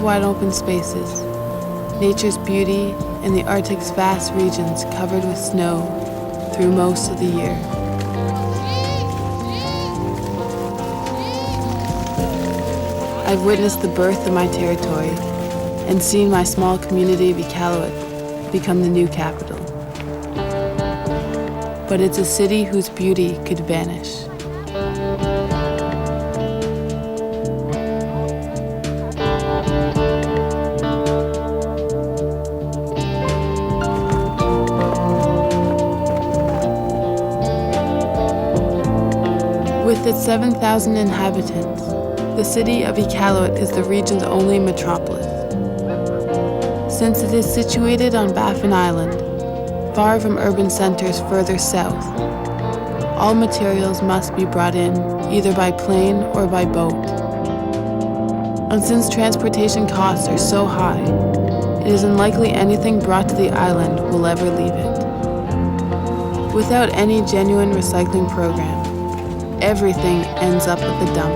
wide open spaces, nature's beauty, and the Arctic's vast regions covered with snow through most of the year. I've witnessed the birth of my territory and seen my small community of Iqaluit become the new capital. But it's a city whose beauty could vanish. With its 7,000 inhabitants, the city of Iqaluit is the region's only metropolis. Since it is situated on Baffin Island, far from urban centers further south, all materials must be brought in either by plane or by boat. And since transportation costs are so high, it is unlikely anything brought to the island will ever leave it. Without any genuine recycling program, everything ends up at the dump.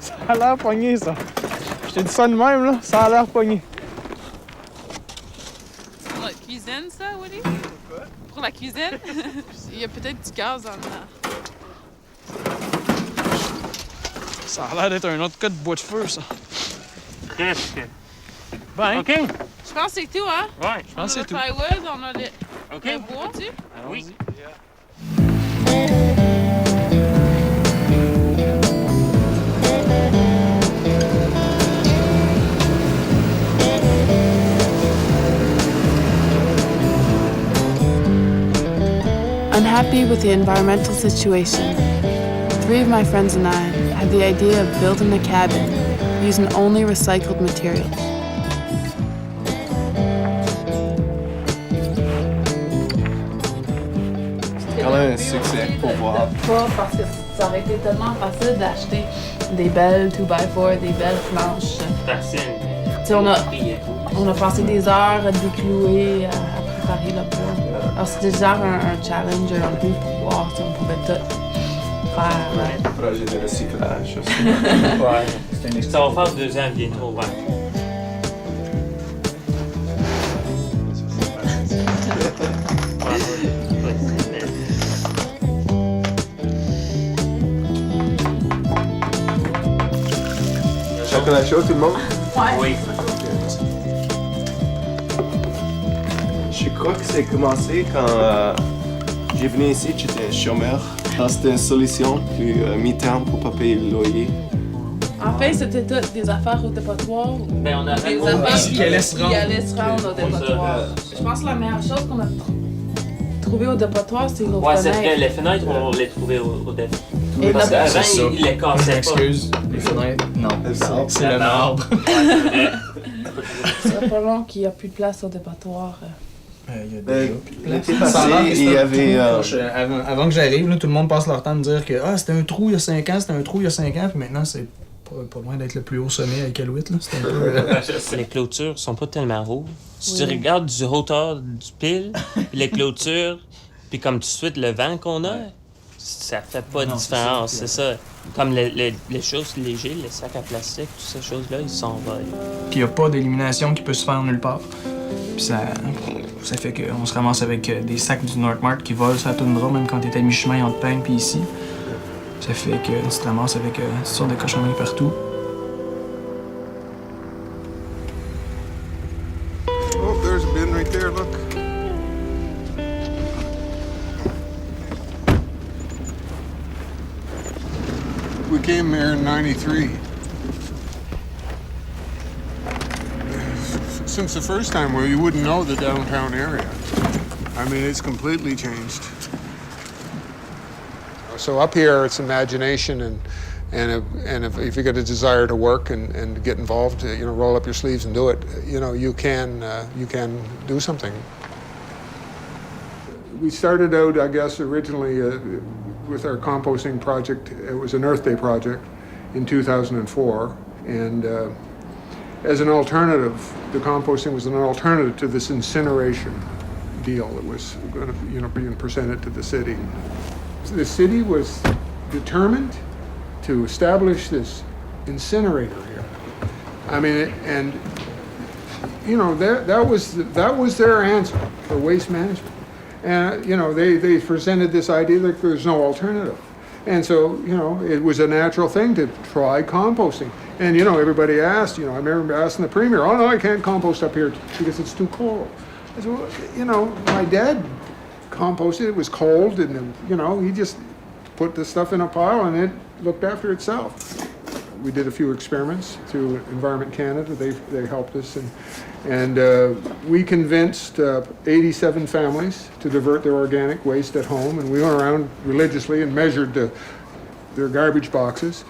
Ça a l'air pogné, ça. Je t'ai dit ça de même, là. Ça a l'air pogné. Pour la cuisine, ça, Woody? Quoi? Pour la cuisine? Il y a peut-être du gaz en dedans. Ça a l'air d'être un autre cas de bois de feu, ça. Presque. Ben. OK. Je pense que c'est tout, hein? Ouais. Je pense que c'est tout. On a le plywood, on a le OK. bois. Oui. Unhappy with the environmental situation, 3 of my friends and I had the idea of building a cabin using only recycled materials. C'est quand même un succès pour voir. Pas parce que ça aurait été tellement facile d'acheter des belles 2x4, des belles planches. Facile. T'sais, on a passé des heures à déclouer, à préparer le bois. Alors c'était genre un challenge un peu pour voir si on pouvait tout faire. Projet de recyclage aussi. Ouais. Ça va faire 2 ans bientôt, ouais. Chocolat chaud, tout le monde? Oui. Je crois que c'est commencé quand j'ai venu ici, j'étais chômeur. C'était une solution, puis mi-temps pour pas payer le loyer. En fait, c'était toutes des affaires au dépotoir. Ben, on a Des affaires qui allaient se rendre au dépotoir. Je pense que la meilleure chose qu'on a trouvée au dépotoir, c'est nos ouais, c'est fenêtres. vrai, les fenêtres, on les trouvait au début. Et Parce la- qu'avant, ils les cassaient pas. Excuse, les fenêtres. Non, c'est le marbre. Ça fait pas long qu'il n'y a plus de place au dépotoir. Il y a déjà L'été passé, il y avait... Avant que j'arrive, là, tout le monde passe leur temps à me dire que c'était un trou il y a 5 ans, c'était un trou il y a 5 ans, puis maintenant c'est pas loin d'être le plus haut sommet à Iqaluit. C'est un peu... Les clôtures sont pas tellement rouges. Si tu regardes du hauteur du pile, puis les clôtures, puis comme tout de suite le vent qu'on a, ça fait pas de différence, c'est ça. Comme les choses légères, les sacs à plastique, toutes ces choses-là, ils s'envolent. Puis il n'y a pas d'élimination qui peut se faire nulle part. Puis ça fait qu'on se ramasse avec des sacs du Nordmart qui volent sur la toundra, même quand t'es à mi-chemin entre Payne puis ici. Ça fait que tu te ramasses avec toutes sortes de cochonneries partout. Oh, there's a bin right there, look. We came here in '93. Since the first time, well, you wouldn't know the downtown area. I mean, it's completely changed. So up here, it's imagination and if you get a desire to work and get involved, roll up your sleeves and do it. You can do something. We started out, I guess, originally with our composting project. It was an Earth Day project in 2004, and as an alternative, the composting was an alternative to this incineration deal that was going to, being presented to the city. The city was determined to establish this incinerator here. I mean, that was their answer for waste management. And, they presented this idea that there's no alternative. And so, it was a natural thing to try composting. And, everybody asked, I remember asking the premier, oh, no, I can't compost up here because it's too cold. I said, well, my dad composted, it was cold, and, he just put the stuff in a pile and it looked after itself. We did a few experiments through Environment Canada. They helped us, and we convinced 87 families to divert their organic waste at home. And we went around religiously and measured their garbage boxes.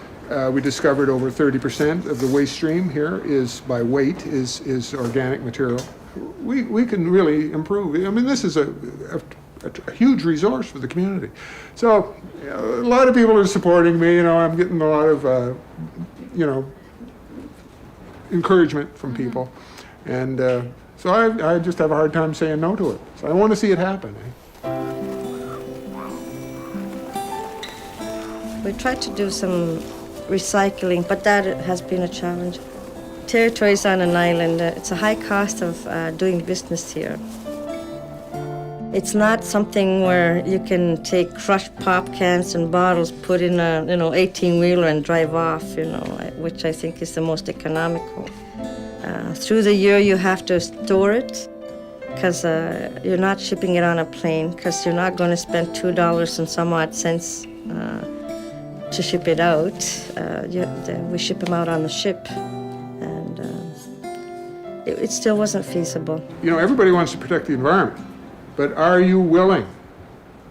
We discovered over 30% of the waste stream here is by weight is organic material. We can really improve. I mean, this is a huge resource for the community. So a lot of people are supporting me. I'm getting a lot of encouragement from people, and so I just have a hard time saying no to it. So I want to see it happen. We tried to do some recycling, but that has been a challenge. Territory is on an island. It's a high cost of doing business here. It's not something where you can take crushed pop cans and bottles, put in a 18-wheeler and drive off, which I think is the most economical. Through the year you have to store it because you're not shipping it on a plane, because you're not going to spend $2 and some odd cents to ship it out. We ship them out on the ship, and it still wasn't feasible. Everybody wants to protect the environment. But are you willing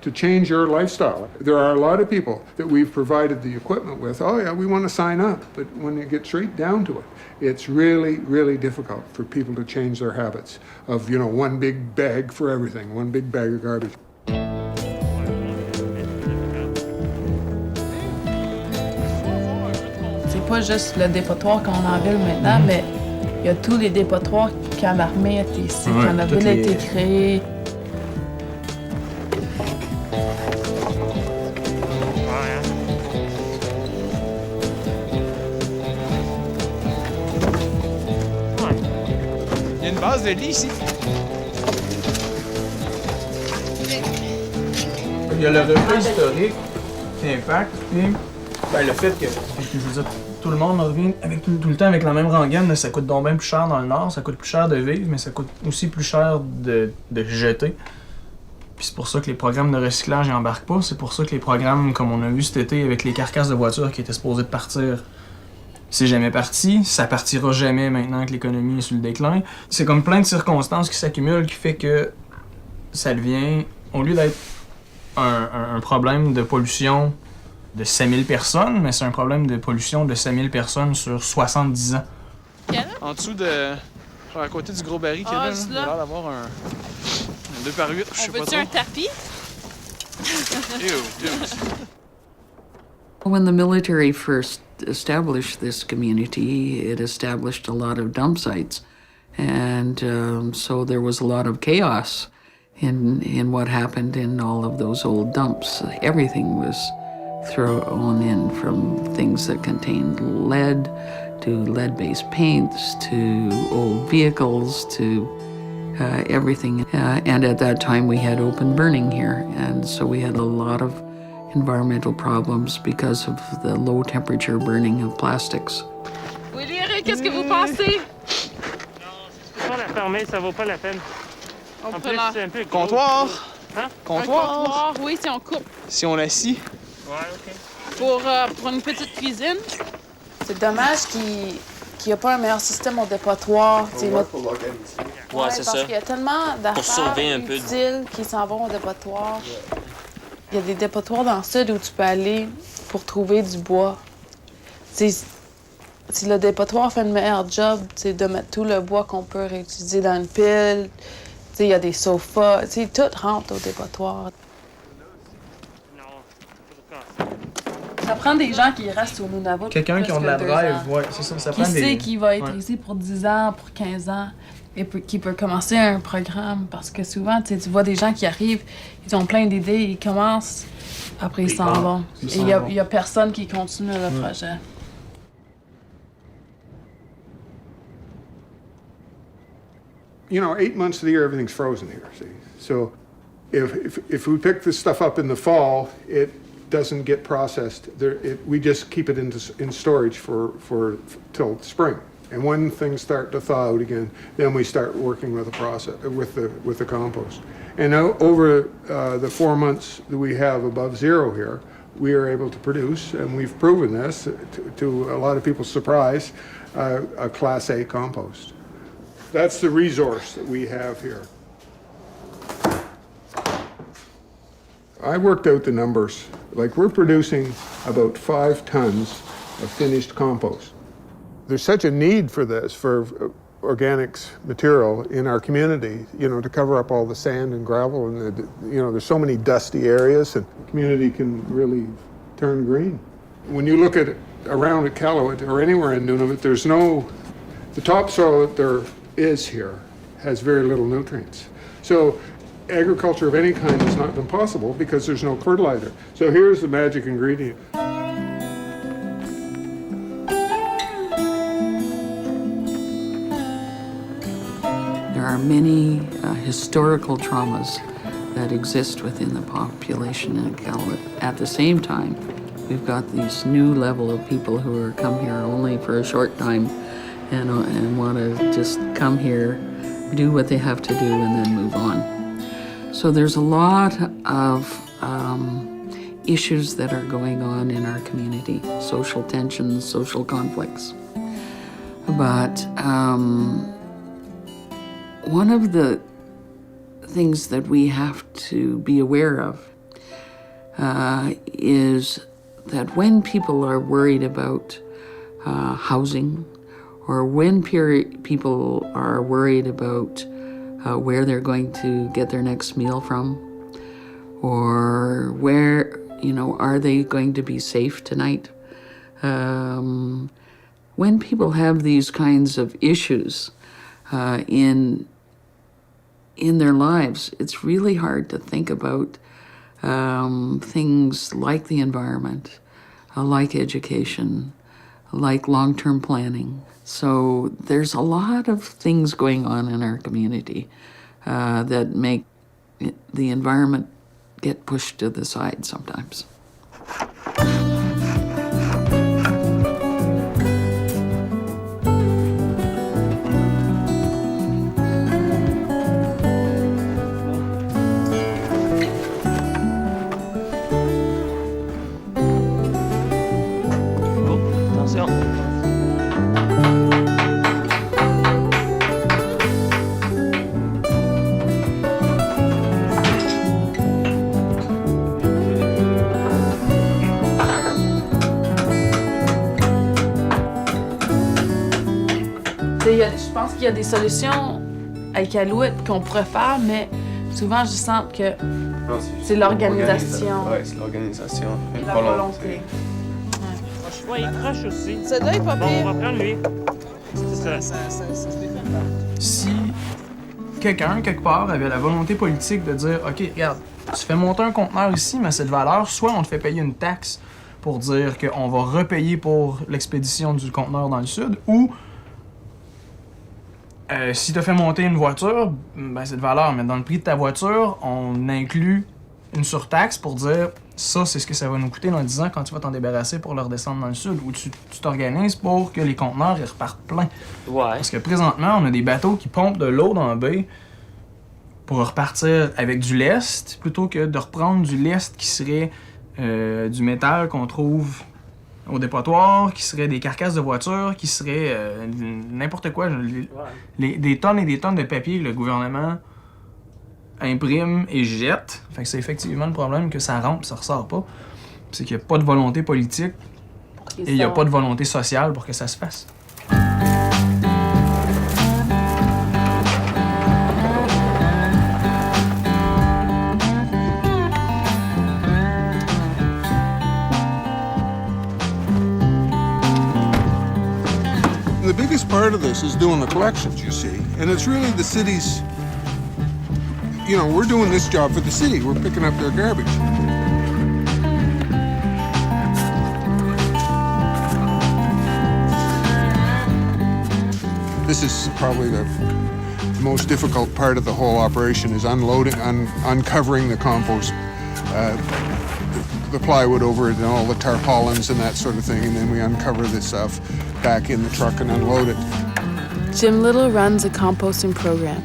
to change your lifestyle? There are a lot of people that we've provided the equipment with. Oh yeah, we want to sign up. But when you get straight down to it, it's really, really difficult for people to change their habits of, one big bag for everything, one big bag of garbage. C'est pas juste le dépotoir qu'on a en ville maintenant, mais il y a tous les dépotoirs quand l'armée était ici, quand la ville a été créée. Il y a une base de lit ici. Il y a le reflet historique qui impacte, puis le fait que, je veux dire, tout le monde revient tout le temps avec la même rengaine, ça coûte donc bien plus cher dans le nord, ça coûte plus cher de vivre, mais ça coûte aussi plus cher de jeter. Puis c'est pour ça que les programmes de recyclage n'y embarquent pas, c'est pour ça que les programmes, comme on a vu cet été avec les carcasses de voitures qui étaient supposées de partir, c'est jamais parti, ça partira jamais maintenant que l'économie est sur le déclin. C'est comme plein de circonstances qui s'accumulent qui fait que ça devient, au lieu d'être un problème de pollution de 5000 personnes, mais c'est un problème de pollution de 5000 personnes sur 70 ans. En dessous de... à côté du gros baril qu'il y a là, il a l'air d'avoir un 2x8, je sais pas trop. On veut-tu un tapis? When the military first established this community, it established a lot of dump sites. And so there was a lot of chaos in what happened in all of those old dumps. Everything was thrown in, from things that contained lead to lead-based paints to old vehicles to everything. And at that time we had open burning here, and so we had a lot of environmental problems because of the low temperature burning of plastics. Willy, qu'est-ce que vous pensez? Non, si tu peux pas la fermer, ça vaut pas la peine. On En peut plus, la... c'est un peu gros. Comptoir! Hein? Comptoir! Un comptoir, oui, si on coupe. Si on assit. Ouais, OK. Pour une petite cuisine. C'est dommage qu'il n'y a pas un meilleur système au dépotoir. Ouais, c'est parce ça. qu'il y a tellement d'affaires sauver un peu. utiles qui s'en vont au dépotoir. Il y a des dépotoirs dans le sud où tu peux aller pour trouver du bois. Si le dépotoir fait le meilleur job de mettre tout le bois qu'on peut réutiliser dans une pile, il y a des sofas, tout rentre au dépotoir. Ça prend des gens qui restent au Nunavut. Quelqu'un qui a de la drive, ouais, c'est ça. Ça prend qui des... sait qu'il va être ici pour 10 ans, pour 15 ans. et qui peut commencer un programme. Parce que souvent, tu vois des gens qui arrivent, ils ont plein d'idées, ils commencent, après ils s'en vont. Et il y a personne qui continue le projet. You know, 8 months of the year, everything's frozen here, see? So if we pick this stuff up in the fall, it doesn't get processed. We just keep it in storage till spring. And when things start to thaw out again, then we start working with the process, with the compost. And over the 4 months that we have above zero here, we are able to produce, and we've proven this to a lot of people's surprise, a Class A compost. That's the resource that we have here. I worked out the numbers. Like, we're producing about 5 tons of finished compost. There's such a need for this, for organics material in our community, you know, to cover up all the sand and gravel, and there's so many dusty areas, and the community can really turn green. When you look at around Iqaluit or anywhere in Nunavut, the topsoil that there is here has very little nutrients. So agriculture of any kind has not been possible because there's no fertilizer. So here's the magic ingredient. There are many historical traumas that exist within the population in Iqaluit. At the same time, we've got this new level of people who are come here only for a short time and want to just come here, do what they have to do, and then move on. So there's a lot of issues that are going on in our community, social tensions, social conflicts. But one of the things that we have to be aware of is that when people are worried about housing, or when people are worried about where they're going to get their next meal from, or where, are they going to be safe tonight? When people have these kinds of issues in their lives, it's really hard to think about things like the environment, like education, like long-term planning. So there's a lot of things going on in our community that make the environment get pushed to the side sometimes. Je pense qu'il y a des solutions à Iqaluit qu'on pourrait faire, mais souvent je sens que c'est l'organisation. Oui, c'est l'organisation. Et la volonté. Ouais, il croche aussi. Celui-là est pas Bon, on pire. va prendre lui. C'est ça. Si quelqu'un, quelque part, avait la volonté politique de dire « OK, regarde, tu fais monter un conteneur ici, mais cette valeur, soit on te fait payer une taxe pour dire qu'on va repayer pour l'expédition du conteneur dans le sud, ou si tu as fait monter une voiture, ben c'est de valeur, mais dans le prix de ta voiture, on inclut une surtaxe pour dire ça, c'est ce que ça va nous coûter dans 10 ans quand tu vas t'en débarrasser pour le redescendre dans le sud, ou tu t'organises pour que les conteneurs ils repartent pleins. Ouais. Parce que présentement, on a des bateaux qui pompent de l'eau dans la baie pour repartir avec du lest, plutôt que de reprendre du lest qui serait du métal qu'on trouve au dépotoir, qui serait des carcasses de voitures, qui serait n'importe quoi. Des tonnes et des tonnes de papier que le gouvernement imprime et jette. Fait que c'est effectivement le problème que ça rentre et ça ressort pas. C'est qu'il n'y a pas de volonté politique et il n'y a pas de volonté sociale pour que ça se fasse. The biggest part of this is doing the collections, you see. And it's really the city's, you know, we're doing this job for the city. We're picking up their garbage. This is probably the most difficult part of the whole operation, is unloading, uncovering the compost, the plywood over it and all the tarpaulins and that sort of thing, and then we uncover the stuff back in the truck and unload it. Jim Little runs a composting program,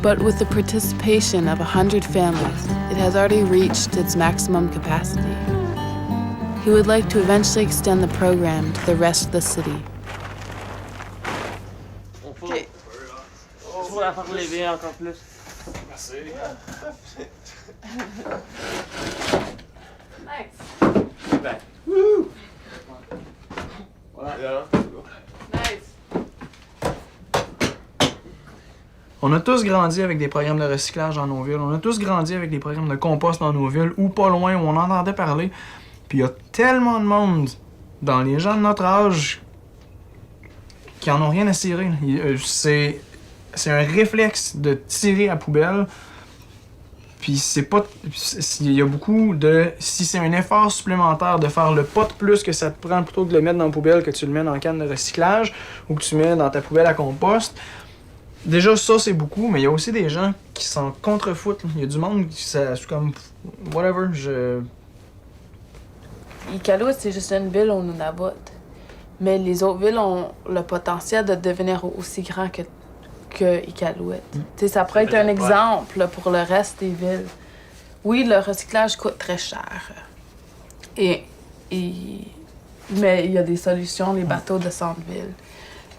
but with the participation of 100 families, it has already reached its maximum capacity. He would like to eventually extend the program to the rest of the city. On a tous grandi avec des programmes de recyclage dans nos villes. On a tous grandi avec des programmes de compost dans nos villes, ou pas loin, où on entendait parler. Puis il y a tellement de monde dans les gens de notre âge qui en ont rien à cirer. C'est un réflexe de tirer à poubelle. Puis c'est pas... Il y a beaucoup de... Si c'est un effort supplémentaire de faire le pas de plus que ça te prend plutôt que de le mettre dans la poubelle, que tu le mets dans la canne de recyclage ou que tu mets dans ta poubelle à compost, déjà ça c'est beaucoup, mais il y a aussi des gens qui s'en contrefoutent. Il y a du monde qui c'est comme... Whatever, Iqaluit, c'est juste une ville au Nunavut. Mais les autres villes ont le potentiel de devenir aussi grand que Iqaluit. Ça pourrait être un exemple pour le reste des villes. Oui, le recyclage coûte très cher. Mais il y a des solutions, les bateaux de centre-ville.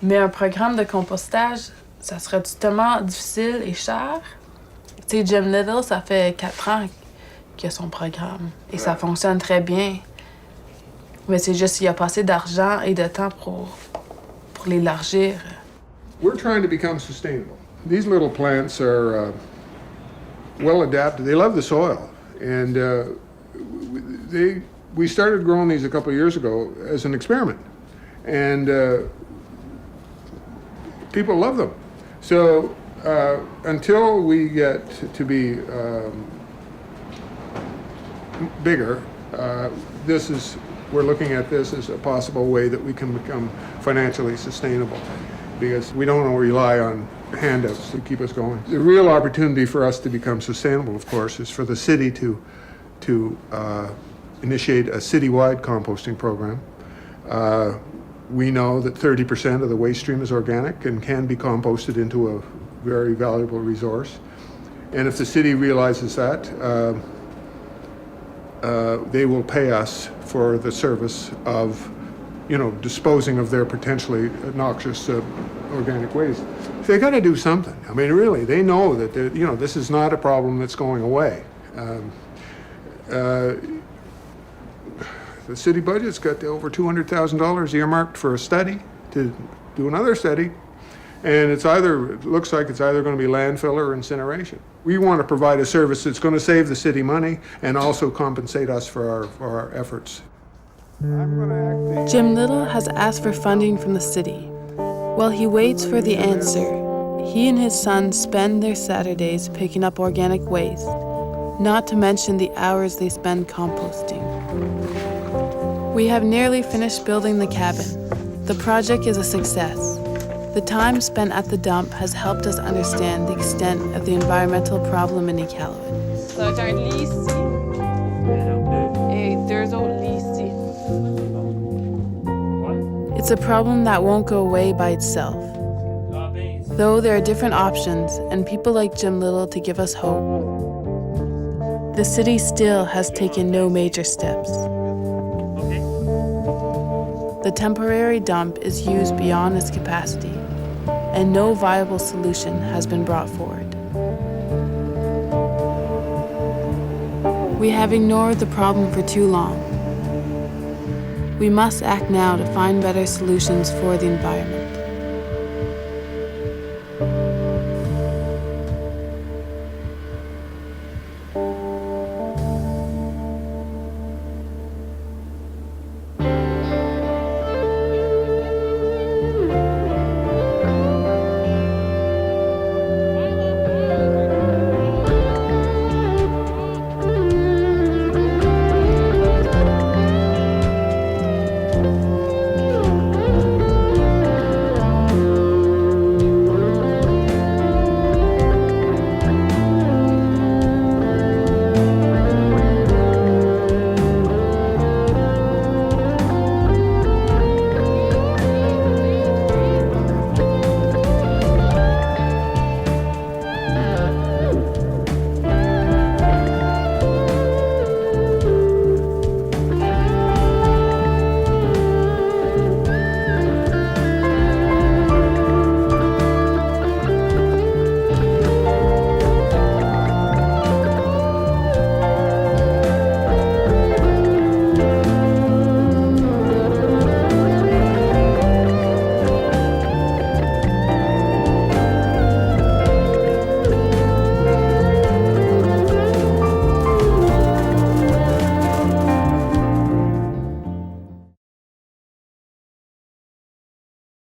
Mais un programme de compostage, ça serait tellement difficile et cher. Jim Little, ça fait 4 ans qu'il a son programme. Et ça fonctionne très bien. Mais c'est juste qu'il y a pas assez d'argent et de temps pour l'élargir. We're trying to become sustainable. These little plants are well adapted. They love the soil. And we started growing these a couple of years ago as an experiment. And people love them. So until we get to be bigger, we're looking at this as a possible way that we can become financially sustainable, because we don't want to rely on handouts to keep us going. The real opportunity for us to become sustainable, of course, is for the city to initiate a citywide composting program. We know that 30% of the waste stream is organic and can be composted into a very valuable resource. And if the city realizes that, they will pay us for the service of, disposing of their potentially noxious organic waste. They got to do something. I mean, really, they know that this is not a problem that's going away. The city budget's got over $200,000 earmarked for a study, to do another study, and it looks like it's either going to be landfill or incineration. We want to provide a service that's going to save the city money and also compensate us for our efforts. Jim Little has asked for funding from the city. While he waits for the answer, he and his son spend their Saturdays picking up organic waste, not to mention the hours they spend composting. We have nearly finished building the cabin. The project is a success. The time spent at the dump has helped us understand the extent of the environmental problem in Iqaluit. Ça va être un lit ici et 2 autres lits ici. It's a problem that won't go away by itself. Though there are different options and people like Jim Little to give us hope, the city still has taken no major steps. The temporary dump is used beyond its capacity, and no viable solution has been brought forward. We have ignored the problem for too long. We must act now to find better solutions for the environment.